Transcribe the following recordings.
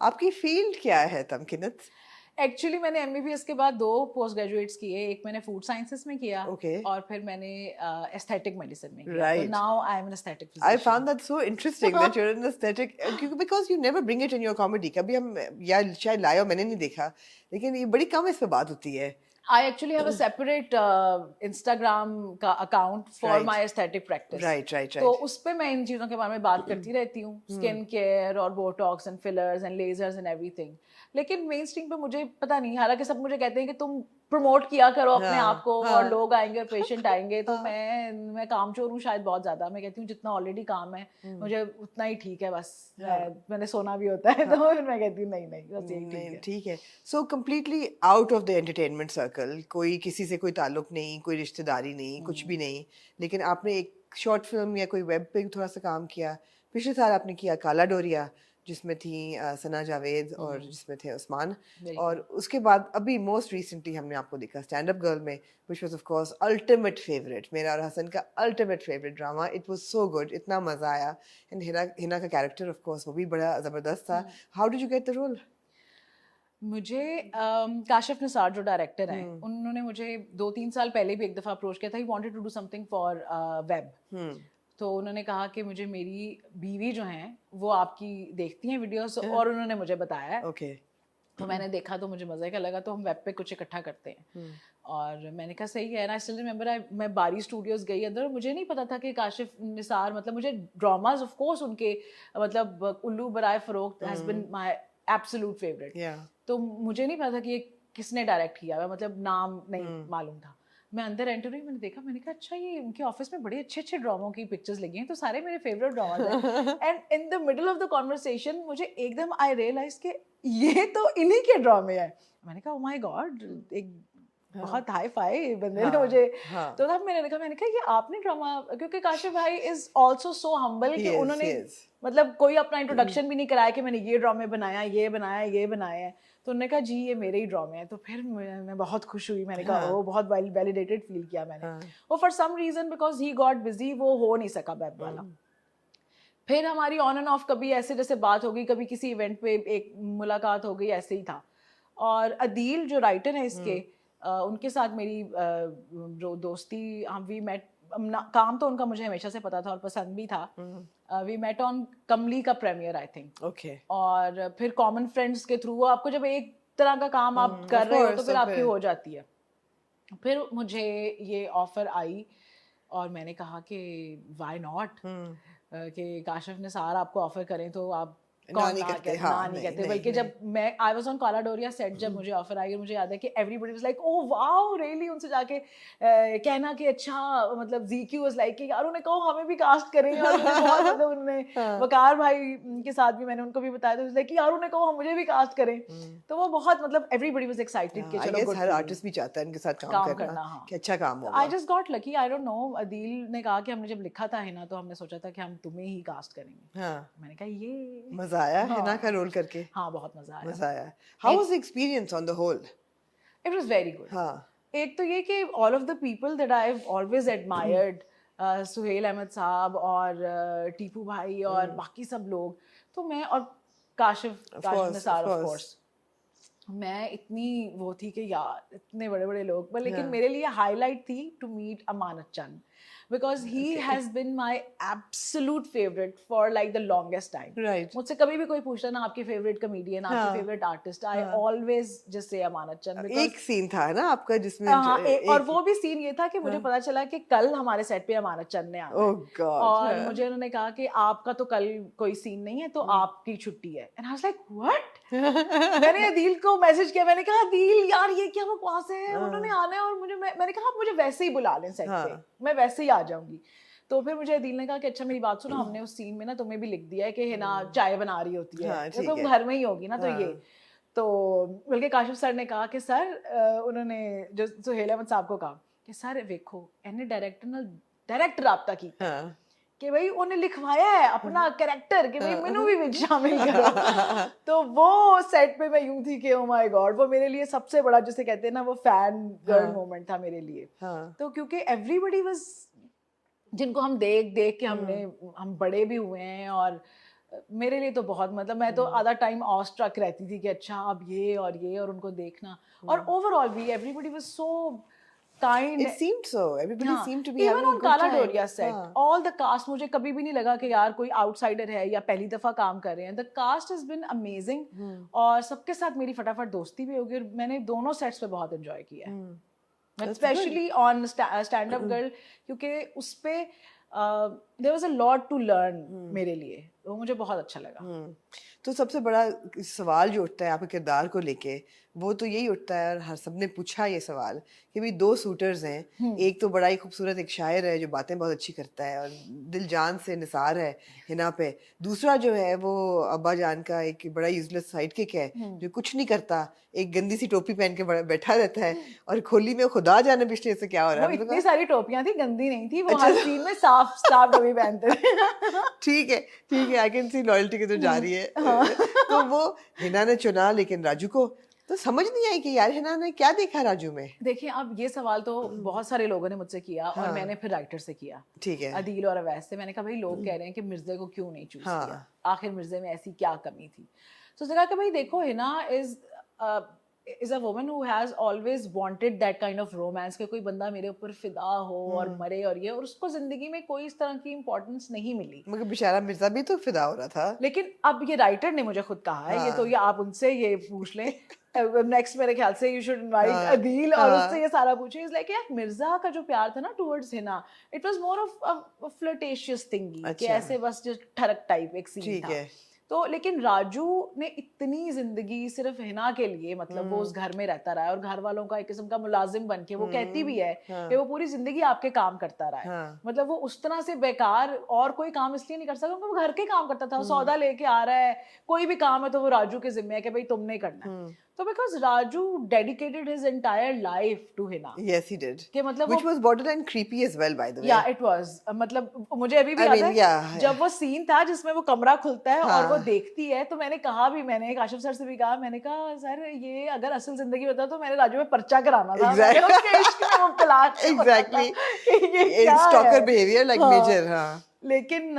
आपकी फील्ड क्या है तमकिनत? एक्चुअली मैंने एमबीबीएस के बाद 2 पोस्ट ग्रेजुएट्स किए, एक मैंने फूड साइंसेस में किया Okay. और फिर मैंने एस्थेटिक मेडिसिन में किया, तो Right. Now I am an aesthetic I physician. found that so interesting that you're an aesthetic because you never bring it in your comedy. कभी हम या शायद लायो मैंने नहीं देखा, लेकिन ये बड़ी कम इस पे बात होती है. I actually have a separate Instagram का account for Right. my aesthetic practice. Right, right, तो right. उस पे मैं इन चीज़ों के बारे में बात करती रहती हूँ, स्किन केयर और botox and fillers and lasers and everything. लेकिन मेन स्ट्रीम पे मुझे पता नहीं, हालांकि सब मुझे कहते हैं कि तुम प्रमोट किया करो अपने हाँ, आप को और हाँ, लोग आएंगे और पेशेंट आएंगे, तो हाँ. मैं कामचोर हूँ शायद बहुत ज़्यादा। मैं कहती हूँ जितना ऑलरेडी काम है मुझे उतना ही ठीक है, बस मैंने सोना भी होता है, तो फिर मैं कहती हूँ नहीं नहीं बस यही ठीक नहीं है। ठीक है. So completely out of the entertainment circle, कोई किसी से कोई ताल्लुक नहीं, कोई रिश्तेदारी नहीं, कुछ भी नहीं. लेकिन आपने एक शॉर्ट फिल्म या कोई वेब पे थोड़ा सा काम किया. पिछले साल आपने किया काला डोरिया, जिसमें थी सना जावेद और जिसमें थे उस्मान. और उसके बाद अभी मोस्ट रिसेंटली हमने आपको देखा स्टैंड अप गर्ल में, which was of course ultimate favorite, मेरा और हसन का ultimate favorite drama. It was so good, इतना मजा आया. And हिना का कैरेक्टर of course वो भी बड़ा जबरदस्त था. How did you get the role? मुझे काशिफ निसार जो डायरेक्टर हैं, उन्होंने मुझे 2-3 साल पहले भी एक दफ़ा अप्रोच किया था। He wanted to do something for web. तो उन्होंने कहा कि मुझे मेरी बीवी जो हैं वो आपकी देखती हैं वीडियोस और उन्होंने मुझे बताया है। Okay. तो मैंने देखा तो मुझे मज़े का लगा, तो हम वेब पे कुछ इकट्ठा करते हैं। और मैंने कहा सही है। एंड आई स्टिल रिमेंबर मैं बारी स्टूडियोज गई अंदर, मुझे नहीं पता था कि काशिफ निसार, मतलब मुझे ड्रामाज ऑफ कोर्स उनके, मतलब उल्लू बराए फरोख्त has been my absolute favourite. तो मुझे नहीं पता था कि ये किसने डायरेक्ट किया हुआ, मतलब नाम नहीं मालूम था। मैं अंदर एंटर हुई, मैंने देखा, मैंने कहा अच्छा ये उनके ऑफिस में बड़े अच्छे अच्छे ड्रामों की पिक्चर्स लगी हैं, तो सारे मेरे फेवरेट ड्रामाज हैं। And in the middle of the conversation मुझे एकदम आई रियलाइज कि ये तो इन्हीं के ड्रामे हैं। मैंने कहा ओह माय गॉड, एक बहुत हाई फाई बंदे ने मुझे। तो तब मैंने कहा ये आपने ड्रामा, क्योंकि काशिफ भाई इज ऑल्सो सो हम्बल कि उन्होंने मतलब कोई अपना इंट्रोडक्शन भी नहीं कराया कि मैंने ये ड्रामे बनाया, ये बनाया, ये बनाया है। तो उन्होंने कहा जी ये मेरे ही ड्रामे हैं। तो फिर मैं बहुत खुश हुई। मैंने कहा ओ बहुत वैलिडेटेड फील किया मैंने। वो for some reason because he got busy वो हो नहीं सका वेब वाला। फिर हमारी ऑन एंड ऑफ कभी ऐसे जैसे बात हो गई, कभी किसी इवेंट पे एक मुलाकात हो गई, ऐसे ही था। और अदील जो राइटर है इसके, उनके साथ मेरी जो दोस्ती, हम वी मेट, काम तो उनका मुझे हमेशा से पता था और पसंद भी था। वी मेट ऑन कमली का प्रीमियर आई थिंक। Okay. और फिर कॉमन फ्रेंड्स के थ्रू, आपको जब एक तरह का काम आप कर रहे हो तो फिर आपकी हो जाती है। फिर मुझे ये ऑफर आई और मैंने कहा कि व्हाई नॉट, कि काशिफ निसार आपको ऑफर करें तो आप कौन ना कहते, ना नहीं कहते। बल्कि जब मैं आई वाज ऑन काला डोरिया सेट, जब मुझे ऑफर आई, और मुझे याद है कि everybody was like oh wow really, उनसे जाके कहना कि अच्छा, मतलब जीक्यू वाज लाइक कि यार उन्हें कहो हमें भी कास्ट करें। और मुझे बहुत मतलब उन्होंने वकार भाई के साथ भी मैंने उनको भी बताया था, लाइक कि यार उन्हें कहो मुझे भी कास्ट करें। तो वो बहुत मतलब एवरीबॉडी वाज एक्साइटेड कि चलो गुड, हर आर्टिस्ट भी चाहता है इनके साथ काम करना हाँ। कि अच्छा काम होगा। I just got lucky, I don't know. Adeel ने कहा कि हमने जब लिखा था हिना तो हमने सोचा था कि हम तुम्हें ही कास्ट करेंगे। मैंने कहा ये मजा आया हिना का रोल करके? हाँ बहुत मजा आया। मजा आया। How was the experience on the whole? It was very good. एक तो ये कि all of the people that I have always admired, Suhail Ahmed साहब और टीपू भाई और बाकी सब लोग, तो मैं और काशिफ निसार ऑफ कोर्स, मैं इतनी वो थी कि यार इतने बड़े बड़े लोग। पर लेकिन मेरे लिए हाईलाइट थी to meet Amanat Chand, because he has been my absolute favourite for like the longest time. मुझसे कभी भी कोई पूछता ना आपकी फेवरेट कमेडियन, आपकी favourite artist, I always just say Amanat चंद। एक सीन था ना आपका जिसमें और वो भी सीन ये था कि मुझे पता चला कि कल हमारे सेट पे अमानत चंद ने आना है। और मुझे उन्होंने कहा कि आपका तो कल कोई सीन नहीं है तो आपकी छुट्टी है। And I was like what. मैंने अदील को मैसेज किया, मैंने कहा अदील यार ये क्या बकवास है, उन्होंने आना है और मैंने कहा आप मुझे वैसे ही बुला लें सेट पे, मैं वैसे ही आ जाऊंगी। तो फिर मुझे अदील ने कहा कि अच्छा मेरी बात सुनो, हमने उस सीन में ना तुम्हें भी लिख दिया है कि हिना चाय बना रही होती है, तो तुम घर में ही होगी ना, तो ये तो बल्कि काशिफ सर ने कहा कि सर, उन्होंने जो सुहेल अहमद साहब को कहा कि सर देखो इन्हें डायरेक्टर राब्ता की कि भाई उन्हें लिखवाया है अपना कैरेक्टर कि भाई मैनू भी विच शामिल करो। तो वो सेट पे मैं यूं थी कि ओ माय गॉड, वो मेरे लिए सबसे बड़ा जिसे कहते हैं ना वो फैन गर्ल मोमेंट था मेरे लिए। तो क्योंकि एवरीबॉडी वाज, जिनको हम देख के हम बड़े भी हुए हैं और मेरे लिए तो बहुत, मतलब मैं तो आधा टाइम ऑ स्ट्रक रहती थी कि अच्छा अब ये और उनको देखना, और ओवरऑल भी everybody was so kind. It seemed so. Everybody हाँ, seemed to be even having a on good काला time. डोरिया सेट, हाँ. ऑल द कास्ट, मुझे कभी भी नहीं लगा कि यार कोई आउटसाइडर है या पहली दफा काम कर रहे हैं। The cast has been amazing, और सबके साथ मेरी फटाफट दोस्ती भी होगी, और मैंने दोनों सेट्स पे बहुत एंजॉय किया है, That's specially on stand up girl, क्योंकि उस पे there was a lot to learn मेरे लिए, वो मुझे बहुत अच्छा लगा। तो सबसे बड़ा सवाल जो उठता है आपके किरदार को लेके, वो तो यही उठता है, और हर सबने पूछा ये सवाल कि भाई दो सूटर्स हैं, एक तो बड़ा ही खूबसूरत एक शायर है जो बातें बहुत अच्छी करता है और दिल जान से निसार है हिना पे, दूसरा जो है वो अब्बा जान का एक बड़ा यूजलेस साइडकिक है जो कुछ नहीं करता, एक गंदी सी टोपी पहन के बैठा रहता है, और खोली में खुदा जाने पिछले से क्या हो रहा वो है। इतनी सारी टोपियां थी, गंदी नहीं थी, वो हर सीन में साफ साफ टोपी पहनते थे। ठीक है, आई कैन सी लॉयल्टी की तो जा रही है। तो वो हिना ने चुना, लेकिन राजू को तो समझ नहीं आई कि यार हिना ने क्या देखा राजू में। देखिए, अब ये सवाल तो बहुत सारे लोगों ने मुझसे किया, और हाँ। मैंने फिर राइटर से किया, ठीक है। अदील और अवैस से। मैंने कहा भाई लोग कह रहे हैं कि मिर्जे को क्यों नहीं चूज हाँ। किया, आखिर मिर्जे में ऐसी क्या कमी थी। तो उसने कहा कि भाई देखो, Hina is a woman who has always wanted that kind of romance, कि कोई बंदा मेरे ऊपर फिदा हो और मरे, और ये, और उसको जिंदगी में कोई इस तरह की इंपॉर्टेंस नहीं मिली। मगर बेचारा मिर्जा भी तो फिदा हो रहा था। लेकिन अब ये राइटर ने मुझे खुद कहा है, ये तो ये आप उनसे ये पूछ लें, नेक्स्ट मेरे ख्याल से यू शुड इनवाइट अदील और उससे ये सारा पूछे। इज लाइक यार, मिर्जा का जो प्यार था ना towards Hina, it was more of a flirtatious थिंगी, कि ऐसे बस जो ठरक टाइप एक सीन ठीक था। है। तो लेकिन राजू ने इतनी जिंदगी सिर्फ हिना के लिए, मतलब वो उस घर में रहता रहा है, और घर वालों का एक किस्म का मुलाजिम बन के, वो कहती भी है कि वो पूरी जिंदगी आपके काम करता रहा है, मतलब वो उस तरह से बेकार और कोई काम इसलिए नहीं कर सकता क्योंकि वो घर के काम करता था, वो सौदा लेके आ रहा है, कोई भी काम है तो वो राजू के जिम्मे है कि भाई तुमने करना है। तो because Raju dedicated his entire life to Hina. Yes, he did. कि मतलब Which was borderline creepy as well, by the way. Yeah, it was. मतलब मुझे अभी भी I याद mean, है, yeah. जब वो सीन था जिसमें वो कमरा खुलता है और वो हाँ। देखती है, तो मैंने कहा भी, मैंने काशिफ सर से भी कहा, मैंने कहा सर ये अगर असल जिंदगी होता तो मैंने राजू में पर्चा कराना था। Exactly. मैंने उसके इश्क में मुब्तला था, Exactly. कि ये क्या Stalker है। behavior like हाँ। major, हाँ। लेकिन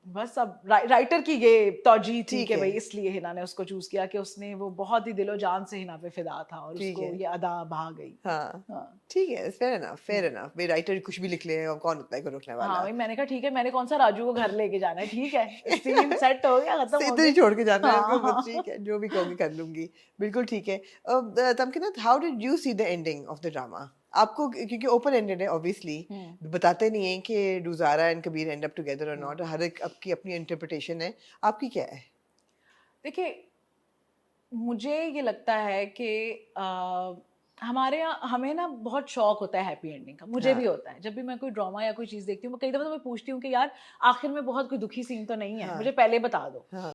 बस अब राइटर की ये तौजीह थी कि है। भाई इसलिए हिना ने उसको चूज किया, कि उसने वो बहुत ही दिलो जान से हिना पे फिदा था, और उसको ये अदा भा गई। हाँ। ठीक है, fair enough. भाई राइटर कुछ भी लिख ले, और कौन होता है को रोकने वाला। हाँ भाई, मैंने कहा ठीक है, मैंने कौन सा राजू को घर लेके जाना है, ठीक है, सीन सेट हो गया, खत्म हो इधर ही गया। छोड़ के जाना है हाँ, उसको, बस हाँ। ठीक है, जो भी कहोगे कर लूंगी। बिल्कुल ठीक है। Tamkina, how did you see the ending of the drama? आपको, क्योंकि ओपन एंडेड है ऑब्वियसली, बताते नहीं है कि Rujara and Kabir end up together और नॉट, हर एक आपकी अपनी इंटरप्रिटेशन है, आपकी क्या है? देखिए, मुझे ये लगता है कि हमारे यहाँ, हमें ना बहुत शौक होता है हैप्पी एंडिंग का, मुझे भी होता है। जब भी मैं कोई ड्रामा या कोई चीज़ देखती हूँ, कई दफ़ा तो मैं पूछती हूँ कि यार आखिर में बहुत कोई दुखी सीन तो नहीं है, मुझे पहले बता दो।